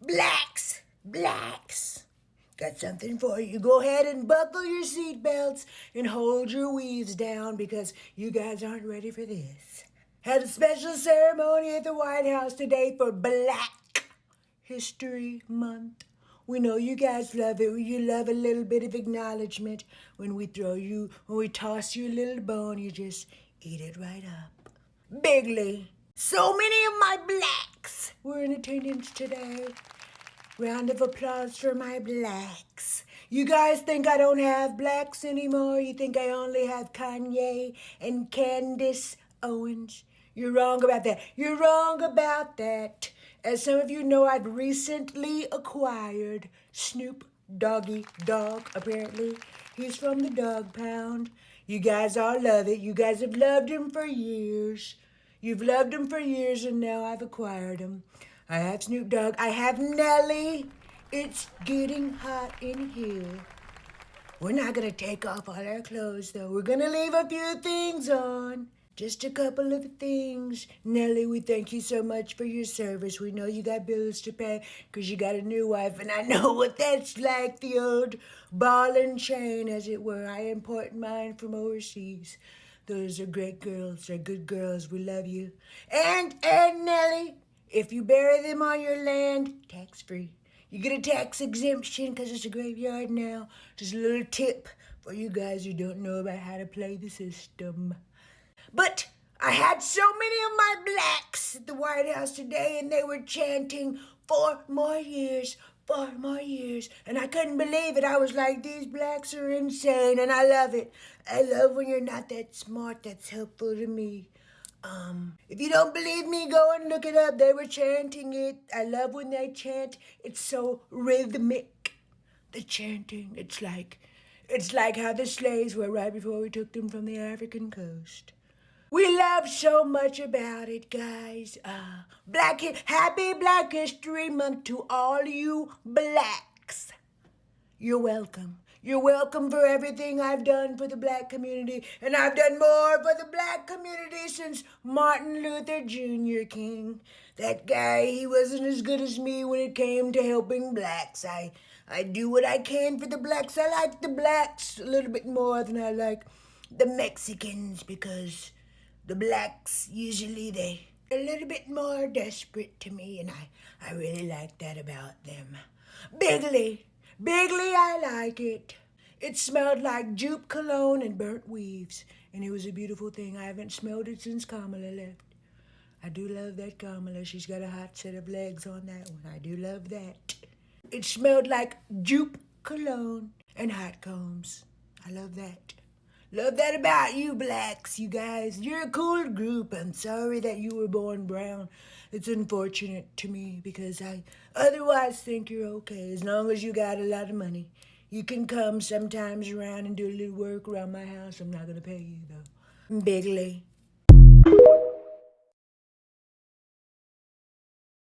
Blacks. Got something for you. Go ahead and buckle your seatbelts and hold your weaves down because you guys aren't ready for this. Had a special ceremony at the White House today for Black History Month. We know you guys love it. You love a little bit of acknowledgement. When we toss you a little bone, you just eat it right up. Bigly. So many of my blacks were in attendance today. Round of applause for my blacks. You guys think I don't have blacks anymore? You think I only have Kanye and Candace Owens? You're wrong about that. You're wrong about that. As some of you know, I've recently acquired Snoop Doggy Dogg, apparently. He's from the Dog Pound. You guys all love it. You guys have loved him for years. You've loved him for years, and now I've acquired him. I have Snoop Dogg. I have Nelly. It's getting hot in here. We're not going to take off all our clothes, though. We're going to leave a few things on. Just a couple of things. Nelly, we thank you so much for your service. We know you got bills to pay because you got a new wife, and I know what that's like, the old ball and chain, as it were. I import mine from overseas. Those are great girls. They're good girls. We love you. And Nelly, if you bury them on your land, tax-free. You get a tax exemption because it's a graveyard now. Just a little tip for you guys who don't know about how to play the system. But I had so many of my blacks at the White House today, and they were chanting 4 more years, 4 more years. And I couldn't believe it. I was like, these blacks are insane, and I love it. I love when you're not that smart. That's helpful to me. If you don't believe me, go and look it up. They were chanting it. I love when they chant. It's so rhythmic, the chanting. It's like how the slaves were right before we took them from the African coast. We love so much about it, guys. Happy Black History Month to all you blacks. You're welcome. You're welcome for everything I've done for the black community, and I've done more for the black community since Martin Luther Jr. King. That guy, he wasn't as good as me when it came to helping blacks. I do what I can for the blacks. I like the blacks a little bit more than I like the Mexicans because the blacks, usually they're a little bit more desperate to me, and I really like that about them. Bigly, I like it. It smelled like Jupe cologne and burnt weaves, and it was a beautiful thing. I haven't smelled it since Kamala left. I do love that Kamala. She's got a hot set of legs on that one. I do love that. It smelled like Jupe cologne and hot combs. I love that. Love that about you blacks, you guys. You're a cool group. I'm sorry that you were born brown. It's unfortunate to me because I otherwise think you're okay. As long as you got a lot of money. You can come sometimes around and do a little work around my house. I'm not going to pay you, though. Bigly.